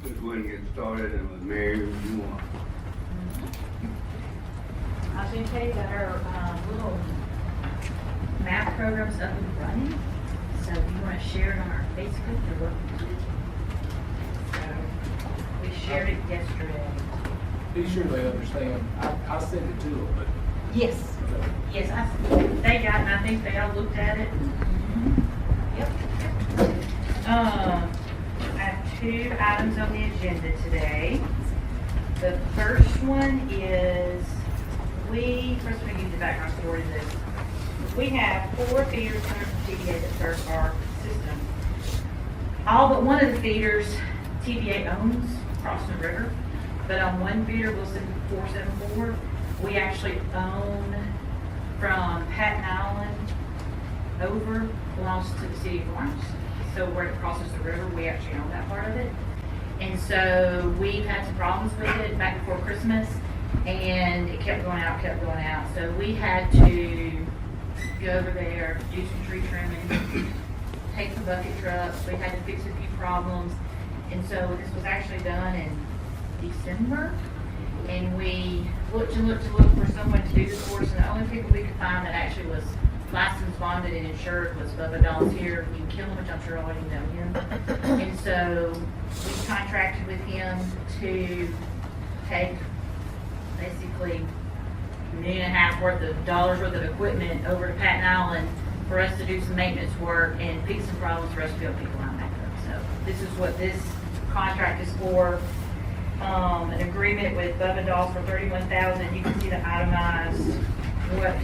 Just go ahead and get started, and with Mary, if you want. I was going to tell you that our little math program's up and running. So if you want to share it on our Facebook, you're welcome to. So we shared it yesterday. Be sure they understand. I sent it to them, but. Yes. Yes, they got it, and I think they all looked at it. Yep. I have two items on the agenda today. The first one is first we're going to give you the background story to this. We have 4 feeders coming from TVA that serve our system. All but one of the feeders TVA owns crossing the river, but on one feeder, Wilson 474, we actually own from Patton Island over, belongs to the city of Lawrence. So where it crosses the river, we actually own that part of it. And so we've had some problems with it back before Christmas, and it kept going out. So we had to go over there, do some tree trimming, take the bucket trucks. We had to fix a few problems. And so this was actually done in December. And we looked for someone to do this for us, and the only people we could find that actually was licensed, bonded, and insured was Bubba Dall's here. You can kill him, which I'm sure all of you know him. And so we contracted with him to take basically $1.5 million worth of equipment over to Patton Island for us to do some maintenance work and fix some problems for us to be able to pick the line back up. So this is what this contract is for. An agreement with Bubba Dolls for $31,000. You can see the itemized. What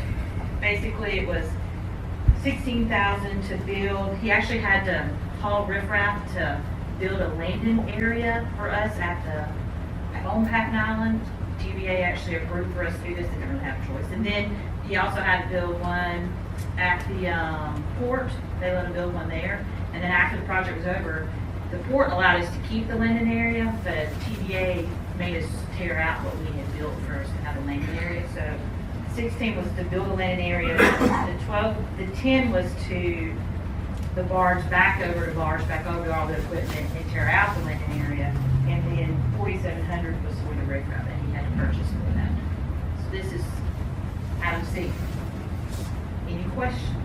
basically it was $16,000 to build. He actually had to haul riffraff to build a landing area for us on Patton Island. TVA actually approved for us to do this. They didn't really have a choice. And then he also had to build one at the port. They let him build one there. And then after the project was over, the port allowed us to keep the landing area, but TVA made us tear out what we had built for us to have a landing area. So 16 was to build a landing area. The 10 was to the barge back over to all the equipment and tear out the landing area. And then 4,700 was for the rig route that he had to purchase for that. So this is item C. Any questions?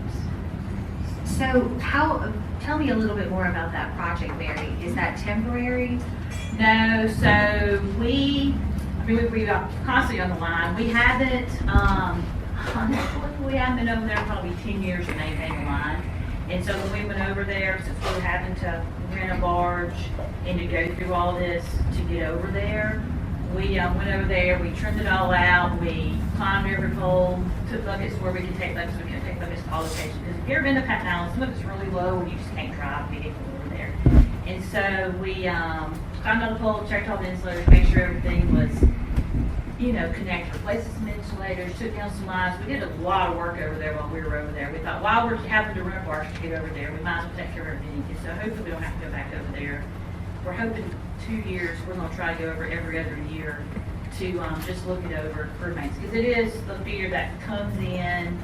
So tell me a little bit more about that project, Mary. Is that temporary? No, so we are constantly on the line. We haven't, honestly, we haven't been over there probably 10 years to maintain the line. And so when we went over there, since we were having to rent a barge and to go through all this to get over there, we went over there, we trimmed it all out, we climbed every pole, took buckets where we could take buckets, we couldn't take buckets to all locations. Because if you've ever been to Patton Island, some of it's really low and you just can't drive vehicle over there. And so we climbed on the pole, checked all the insulators, made sure everything was, connected, replaced some insulators, took down some lines. We did a lot of work over there while we were over there. We thought while we're having to rent a barge to get over there, we might as well take care of everything. And so hopefully we don't have to go back over there. We're hoping 2 years, we're going to try to go over every other year to just look it over for maintenance. Because it is the feeder that comes in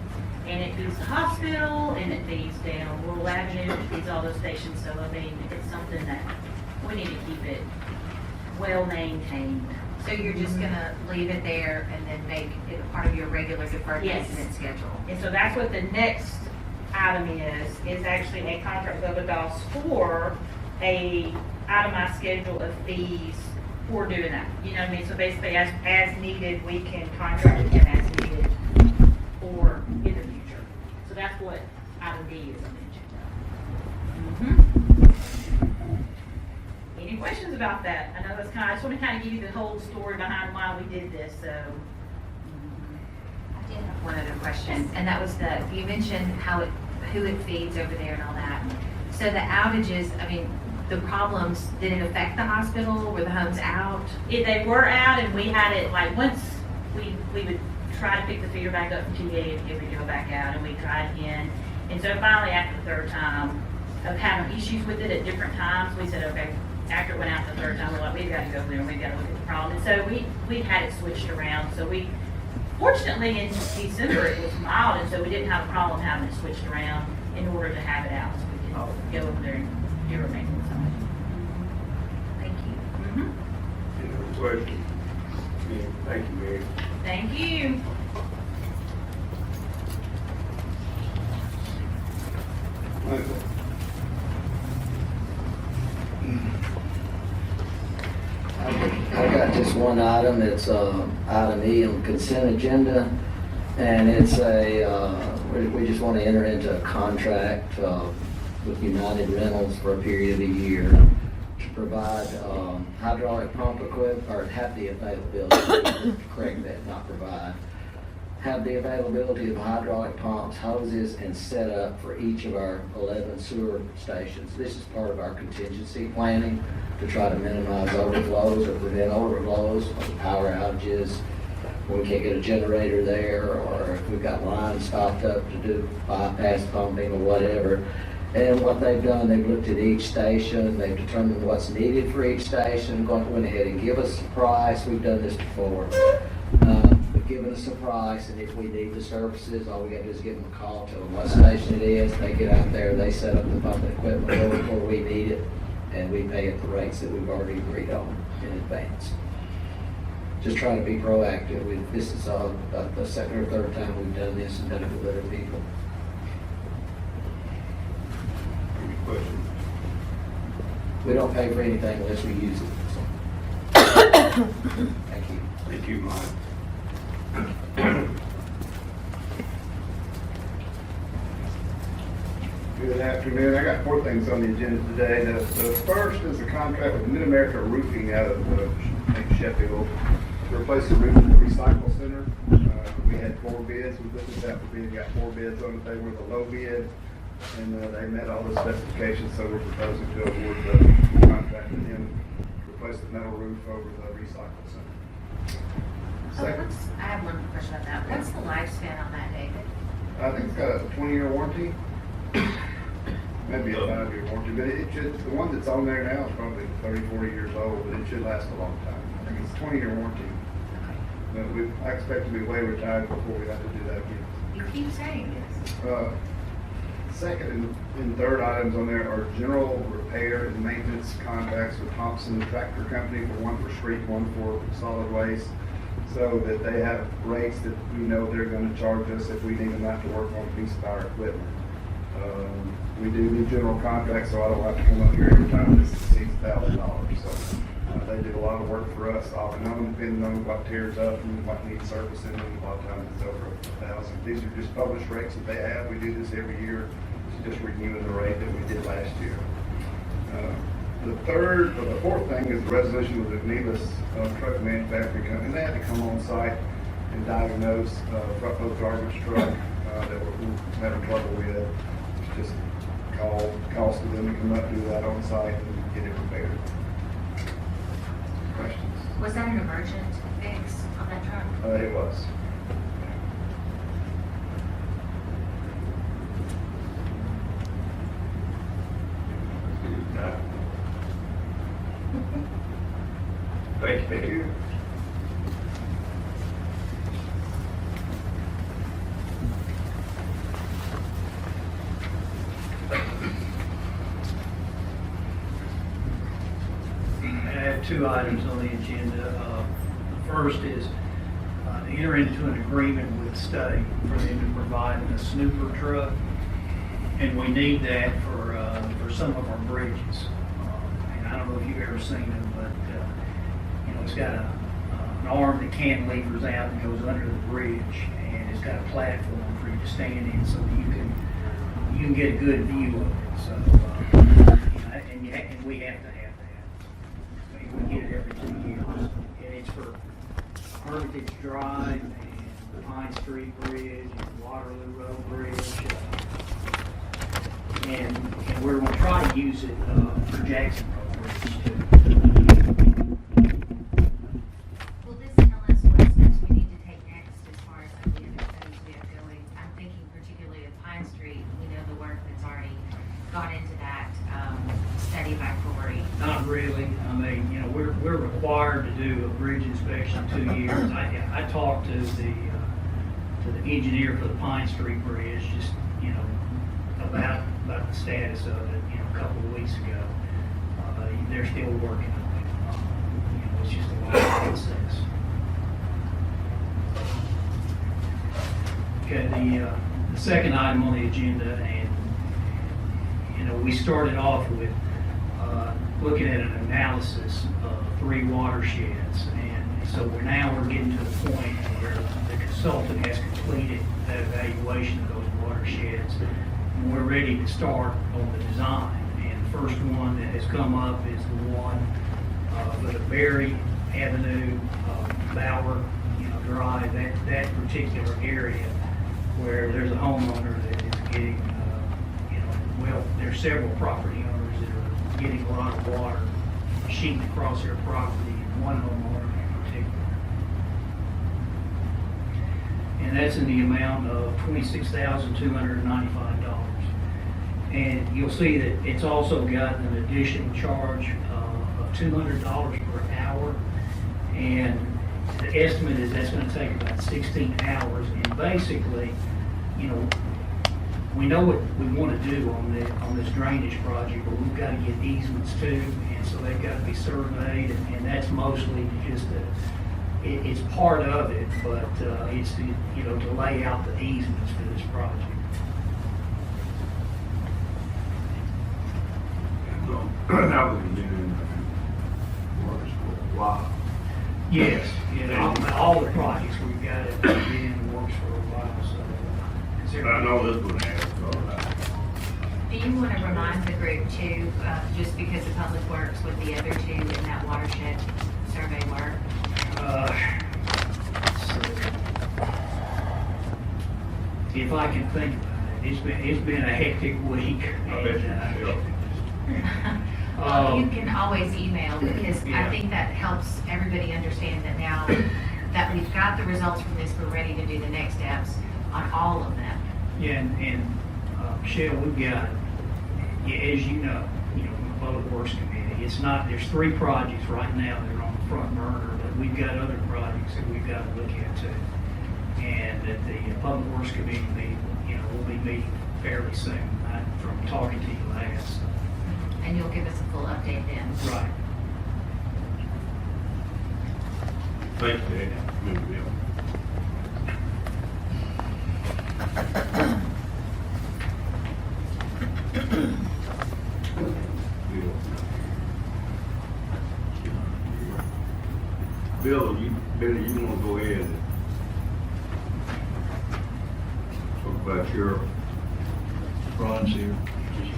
and it feeds the hospital and it feeds down Rural Avenue, it feeds all those stations. So, I mean, it's something that we need to keep it well maintained. So you're just gonna leave it there and then make it a part of your regular deferred Yes. maintenance schedule? And so that's what the next item is actually a contract with Bubba Doss for a itemized schedule of fees for doing that. You know what I mean? So basically, as needed, we can contract with them as needed for in the future. So that's what item D is mentioned. Any questions about that? I know that's I just want to kind of give you the whole story behind why we did this. So. I did have one other question, and that was you mentioned who it feeds over there and all that. So the outages, the problems, did it affect the hospital? Were the homes out? They were out, and we had it once we would try to pick the feeder back up from TVA and it would go back out, and we tried again. And so finally, after the third time of having issues with it at different times, we said, okay. After it went out the third time, we're like, we've got to go over there and we've got to look at the problem. And so we had it switched around. So fortunately in December it was mild, and so we didn't have a problem having it switched around in order to have it out. So we could go over there and do our maintenance on it. Thank you. question. Yeah, thank you, Mary. Thank you. Okay. I got just one item, it's item E on the consent agenda, and it's we just want to enter into a contract with United Rentals for a period of a year to provide hydraulic pump equipment, or have the availability, correct that, not provide, have the availability of hydraulic pumps, hoses, and setup for each of our 11 sewer stations. This is part of our contingency planning to try to minimize overflows or prevent overflows, power outages, when we can't get a generator there, or if we've got lines stopped up to do bypass pumping or whatever. And what they've done, they've looked at each station, they've determined what's needed for each station, went ahead and give us a price. We've done this before. They've given us a price, and if we need the services, all we gotta do is give them a call, tell them what station it is, they get out there, they set up the pumping equipment before we need it, and we pay at the rates that we've already agreed on in advance. Just trying to be proactive. This is about the second or third time we've done this and done it with other people. Any questions? We don't pay for anything unless we use it. So. Thank you. Thank you, Mike. Good afternoon. I got 4 things on the agenda today. The first is a contract with Mid-America Roofing out of I think Sheffield to replace the roof at the recycle center. We had 4 bids. We put this out for bid. Got 4 bids on it. They were the low bid, and they met all the specifications. So we're proposing to award the contract to him to replace the metal roof over the recycle center. Second, I have one question about that. What's the lifespan on that, David? I think it's got a 20-year warranty. Maybe a 5-year warranty, but it should, the one that's on there now is probably 30, 40 years old, but it should last a long time. I think it's a 20-year warranty. But I expect to be way retired before we have to do that again. You keep saying this. Second and third items on there are general repair and maintenance contracts with Thompson Tractor Company, for one for street, one for solid waste, so that they have rates that we know they're going to charge us if we need them out to work on a piece of our equipment. We do general contracts, so I don't have to come up here every time this exceeds $1,000. So they do a lot of work for us, off and on, depending on what tears up and what needs servicing, and a lot of times it's over $1,000. These are just published rates that they have. We do this every year. It's just renewing the rate that we did last year. The fourth thing is the resolution with the Nevis Truck Manufacturing Company. They had to come on site and diagnose truckload garbage truck that we're having trouble with. It's just cost of them to come up, do that on site, and get it repaired. Questions? Was that an emergent fix on that truck? It was. Thank you. I have 2 items on the agenda. The first is to enter into an agreement with the state for them to provide a snooper truck, and we need that for some of our bridges. And I don't know if you've ever seen them, but it's got an arm that cantilevers out and goes under the bridge, and it's got a platform for you to stand in so that you can get a good view of it. So, and we have to have that. We get it every 2 years, and it's for Hermitage Drive and the Pine Street Bridge and Waterloo Road Bridge, and we're going to try to use it for Jackson Road Bridge too. Will this tell us what steps we need to take next as far as some of the other studies we have going? I'm thinking particularly of Pine Street. We know the work that's already gone into that study by Corey. Not really. I mean, we're required to do a bridge inspection 2 years. I talked to the engineer for the Pine Street Bridge, just about the status of it, a couple of weeks ago. They're still working on it. It's just a while. The second item on the agenda, and, you know, we started off with looking at an analysis of 3 watersheds. And so we're getting to the point where the consultant has completed that evaluation of those watersheds. And we're ready to start on the design. And the first one that has come up is the one for the Berry Avenue, Bower, Drive, that particular area where there's a homeowner that is getting, well, there's several property owners that are getting a lot of water sheeting across their property, and one homeowner in particular. And that's in the amount of $26,295. And you'll see that it's also got an additional charge of $200 per hour. And the estimate is that's going to take about 16 hours. And basically, we know what we want to do on this drainage project, but we've got to get easements too, and so they've got to be surveyed, and that's mostly just it's part of it, but it's to lay out the easements for this project. That was doing works for a while. Yes, all the projects we've got have been in the works for a while, so. I know this one has, so Do you want to remind the group too, just because of Public Works with the other 2 in that watershed survey work? If I can think about it, it's been a hectic week. I bet you Well, you can always email, because I think that helps everybody understand that now that we've got the results from this, we're ready to do the next steps on all of them. Yeah, and Michelle, we've got, as you know, from the Public Works Committee, there's 3 projects right now that are on the front burner, but we've got other projects that we've got to look at too. And at the Public Works Committee meeting, we'll be meeting fairly soon, from talking to you last. And you'll give us a full update then. Right. thanks, Dad. Good deal. Bill, Billy, you want to go ahead and talk about your Ron's here.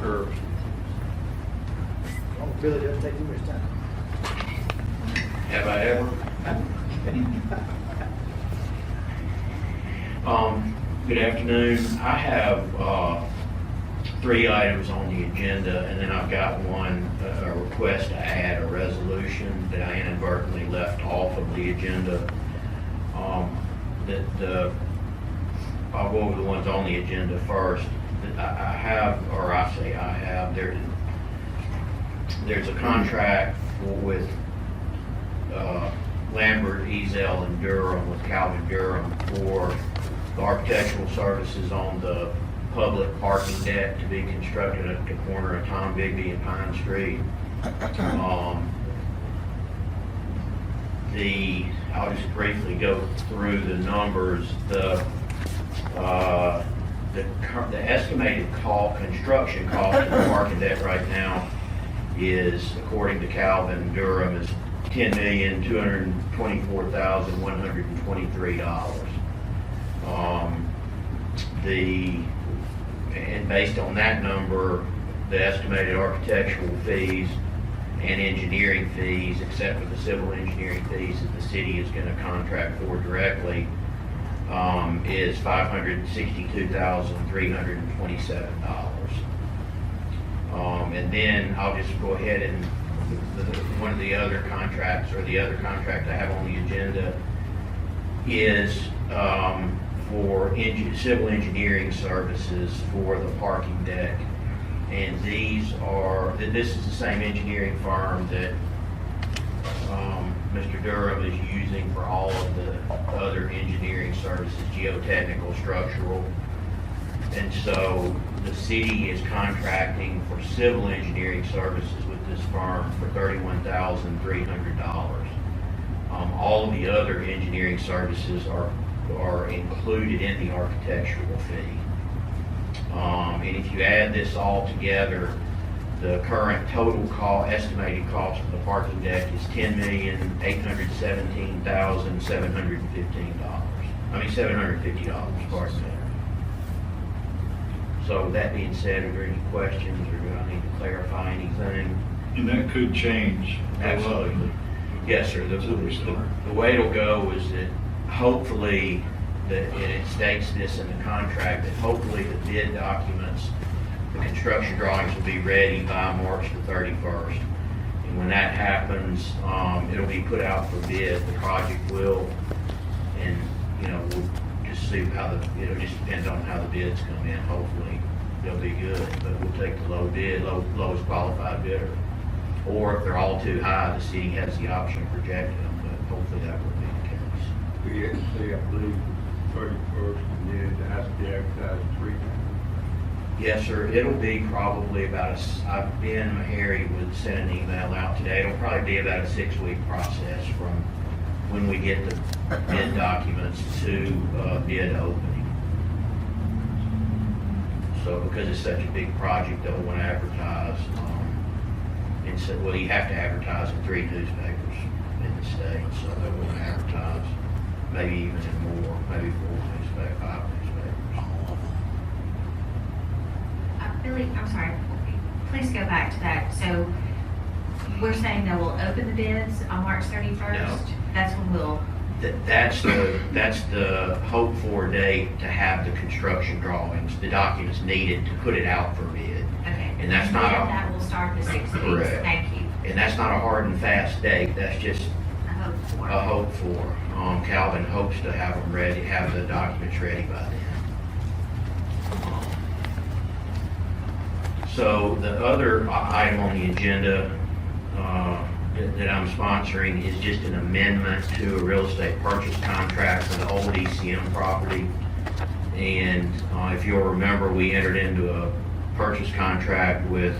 Sure. Billy doesn't take too much time. Have I ever? Good afternoon. I have 3 items on the agenda, and then I've got a request to add a resolution that I inadvertently left off of the agenda. I'll go over the ones on the agenda first. There's a contract with Lambert, Ezel, and Durham, with Calvin Durham, for the architectural services on the public parking deck to be constructed at the corner of Tom Bigby and Pine Street. I'll just briefly go through the numbers. The estimated construction cost of the parking deck right now is, according to Calvin Durham, is $10,224,123. And based on that number, the estimated architectural fees and engineering fees, except for the civil engineering fees that the city is going to contract for directly, is $562,327. And then I'll just go ahead and one of the other contracts, or the other contract I have on the agenda, is for civil engineering services for the parking deck. And this is the same engineering firm that Mr. Durham is using for all of the other engineering services, geotechnical, structural. And so the city is contracting for civil engineering services with this firm for $31,300. All of the other engineering services are are included in the architectural fee. And if you add this all together, the current total estimated cost of the parking deck is $10,817,715. $750, pardon me. So that being said, are there any questions, or do I need to clarify anything? And that could change. Absolutely. Yes, sir. The way it'll go is that hopefully, and it states this in the contract, that hopefully the bid documents, the construction drawings will be ready by March the 31st. And when that happens, it'll be put out for bid, the project will, and, we'll just see it'll just depend on how the bids come in. Hopefully, they'll be good, but we'll take the lowest qualified bidder. Or if they're all too high, the city has the option of rejecting them, but hopefully that will be the case. We had to say, I believe, 31st, and then it has to be advertised 3 times. Yes, sir. It'll be probably about Ben Harry would send an email out today. It'll probably be about a 6-week process from when we get the bid documents to bid opening. So because it's such a big project, they'll want to advertise. And so, well, you have to advertise in 3 newspapers in the state, so they want to advertise maybe even in more, maybe 4 newspapers, 5 newspapers. Billy, I'm sorry, please go back to that. So we're saying that we'll open the bids on March 31st? No. That's when we'll, That's the hope for date to have the construction drawings, the documents needed to put it out for bid. okay. And that's not then a- that will start the 6 weeks. Correct. Thank you. And that's not a hard and fast date, that's just I hope for. a hope for. Calvin hopes to have them ready, have the documents ready by then. So the other item on the agenda that I'm sponsoring is just an amendment to a real estate purchase contract for the old ECM property. And if you'll remember, we entered into a purchase contract with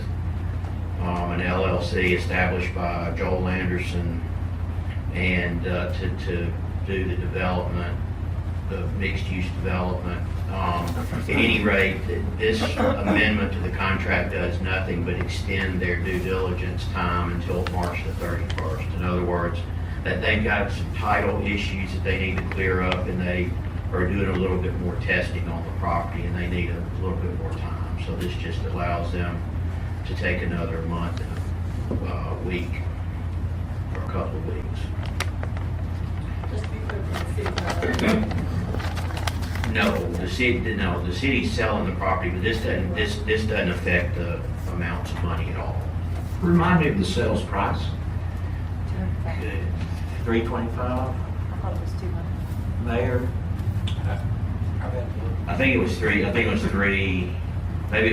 an LLC established by Joel Anderson and to do the development, the mixed-use development. At any rate, this amendment to the contract does nothing but extend their due diligence time until March the 31st. In other words, that they've got some title issues that they need to clear up, and they are doing a little bit more testing on the property, and they need a little bit more time. So this just allows them to take another month and a week, or a couple of weeks. No, the city's selling the property, but this doesn't affect the amounts of money at all. Remind me of the sales price. Good. 325, I thought it was 200. Mayor? I think it was three, maybe it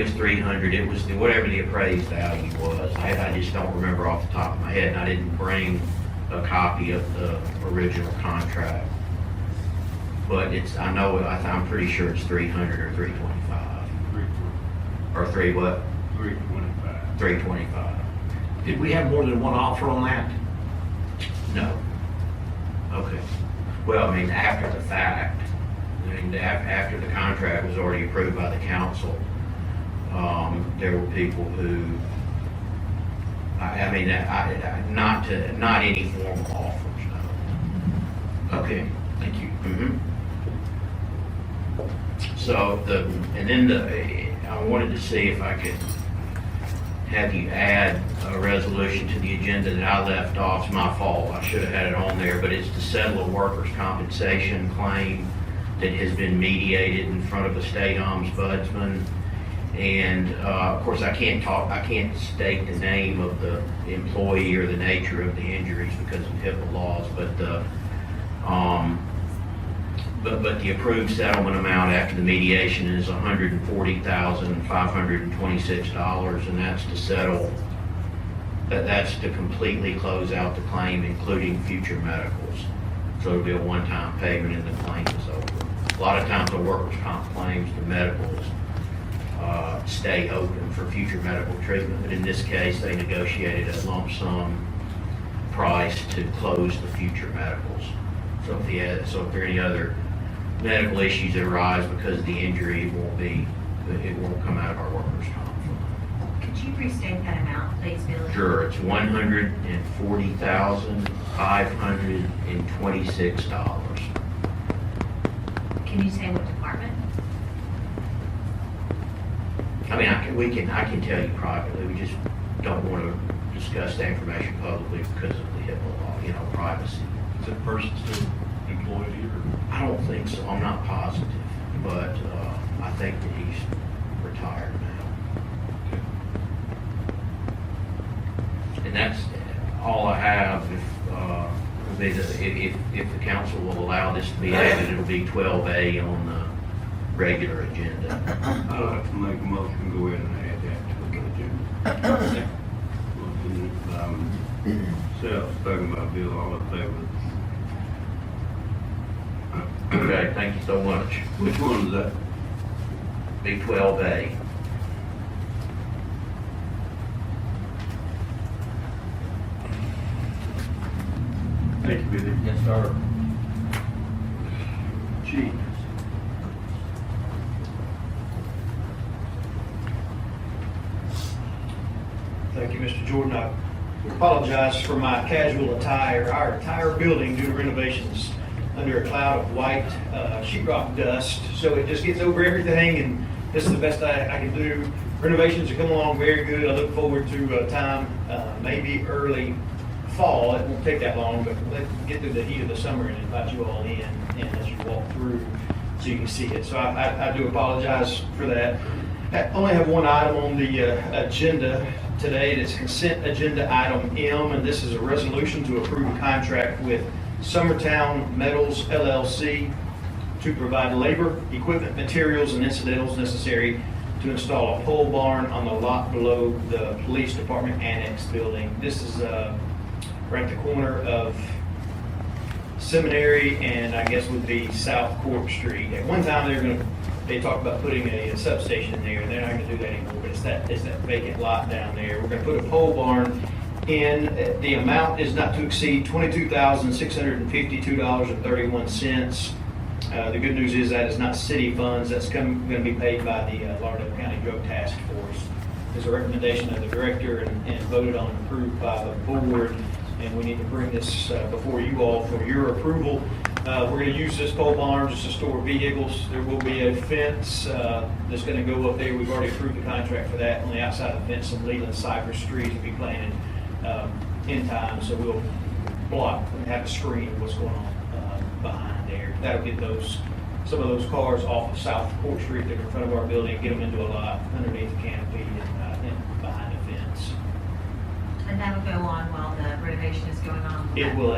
was 300, it was whatever the appraised value was. I just don't remember off the top of my head, and I didn't bring a copy of the original contract. But I'm pretty sure it's 300 or 325. 325. Or 325. 325. Did we have more than one offer on that? No. Okay. Well, I mean, after the fact, after the contract was already approved by the council, there were people who, not any formal offers, no. Okay, thank you. Mhm. So I wanted to see if I could have you add a resolution to the agenda that I left off. It's my fault. I should have had it on there, but it's to settle a workers' compensation claim that has been mediated in front of a state ombudsman. And, of course, I can't state the name of the employee or the nature of the injuries because of HIPAA laws, but the approved settlement amount after the mediation is $140,526, and that's to settle, that's to completely close out the claim, including future medicals. So it'll be a one-time payment and the claim is over. A lot of times the workers' comp claims, the medicals, stay open for future medical treatment, but in this case, they negotiated a lump sum price to close the future medicals. So if there are any other medical issues that arise because of the injury, it won't come out of our workers' comp fund. Could you restate that amount, please, Billy? Sure, it's $140,526. Can you say what department? I mean, I can tell you privately, we just don't want to discuss the information publicly because of the HIPAA law, privacy. Is that person still employed here? I don't think so, I'm not positive, but I think that he's retired now. And that's all I have. If the council will allow this to be added, it'll be 12A on the regular agenda. I'd like to make a motion to go ahead and add that to the agenda. Self, talking about Bill, all in favor? Okay, thank you so much. Which one is that? Be 12A. Thank you, Billy. Yes, sir. Chief. Thank you, Mr. Jordan. I apologize for my casual attire. Our entire building, due to renovations, under a cloud of white sheetrock dust, so it just gets over everything, and this is the best I can do. Renovations are coming along very good. I look forward to a time, maybe early fall. It won't take that long, but let's get through the heat of the summer and invite you all in, and as you walk through, so you can see it. So I do apologize for that. I only have one item on the agenda today. It's consent agenda item M, and this is a resolution to approve a contract with Summertown Metals LLC to provide labor, equipment, materials, and incidentals necessary to install a pole barn on the lot below the police department annex building. This is right at the corner of Seminary and I guess would be South Court Street. At one time they talked about putting a substation there. They're not going to do that anymore, but it's that vacant lot down there. We're going to put a pole barn in. The amount is not to exceed $22,652.31. The good news is that is not city funds. That's going to be paid by the Lauderdale County Drug Task Force. There's a recommendation of the director and voted on and approved by the board. And we need to bring this before you all for your approval. We're going to use this pole barn just to store vehicles. There will be a fence that's going to go up there. We've already approved the contract for that. On the outside of the fence, some Leland cypress trees will be planted in time. So we'll block and have a screen of what's going on behind there. That'll get some of those cars off of South Court Street that are in front of our building, get them into a lot underneath the canopy and behind the fence. And that'll go on while the renovation is going on? It will,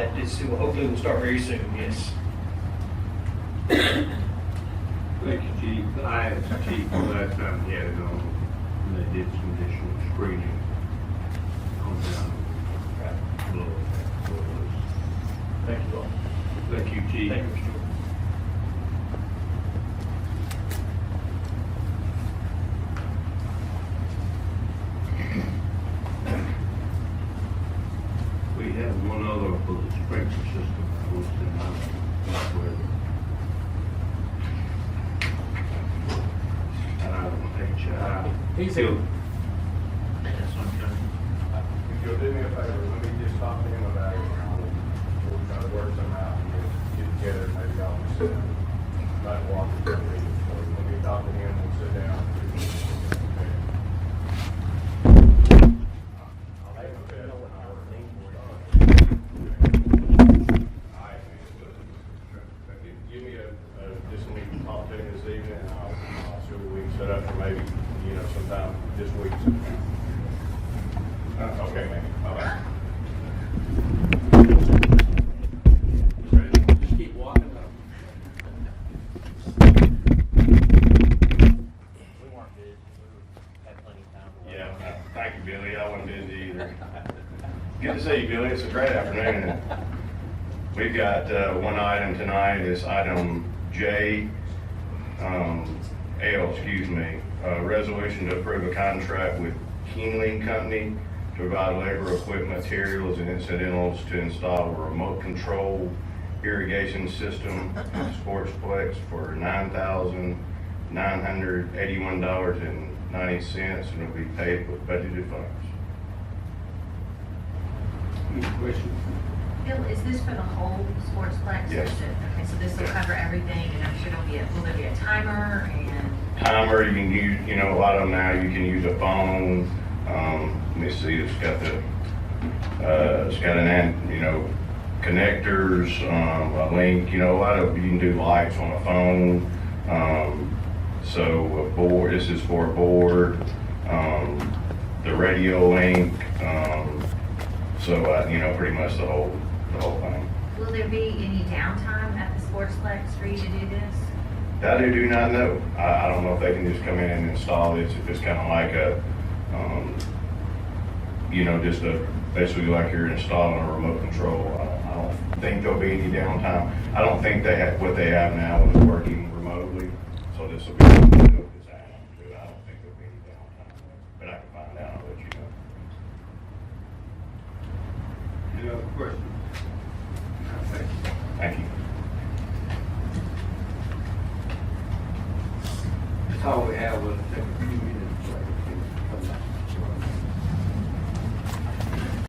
hopefully will start very soon, yes. Thank you, Chief. I asked Chief the last time he had it on, and they did some additional screening on down below. Thank you all. Thank you, Chief. Thank you, Mr. Jordan. We have one other for the sprinkler system. I was in my, He said, If you'll do me a favor, let me just talk to him about it. We'll try to work some out and get together, maybe y'all can sit down. Might walk through the meeting. So let me talk to him, we'll sit down. Give me just let me talk to him this evening, and I'll see what we can set up for maybe, sometime this week. Okay, man. Bye-bye. just keep walking up. Yeah, thank you, Billy. I wasn't busy either. Good to see you, Billy. It's a great afternoon. We've got one item tonight. It's item J, resolution to approve a contract with Keeneling Company to provide labor, equipment, materials, and incidentals to install a remote control irrigation system sportsplex for $9,981.90, and it'll be paid with budgeted funds. Any questions? Bill, is this for the whole sportsplex? Yes. Okay, so this will cover everything, and I'm sure will there be a timer and? Timer, you can use, a lot of them now, you can use a phone. Let me see, it's got connectors, a link, a lot of, you can do lights on a phone. So a board, this is for a board, the radio link, pretty much the whole thing. Will there be any downtime at the sportsplex for you to do this? That I do not know. I don't know if they can just come in and install this, if it's kind of like basically like you're installing a remote control. I don't think there'll be any downtime. I don't think what they have now is working remotely, so this will be something to do with this add-on too. I don't think there'll be any downtime, but I can find out, I'll let you know. Any other questions? Thank you. Thank you. That's all we have. We'll take a few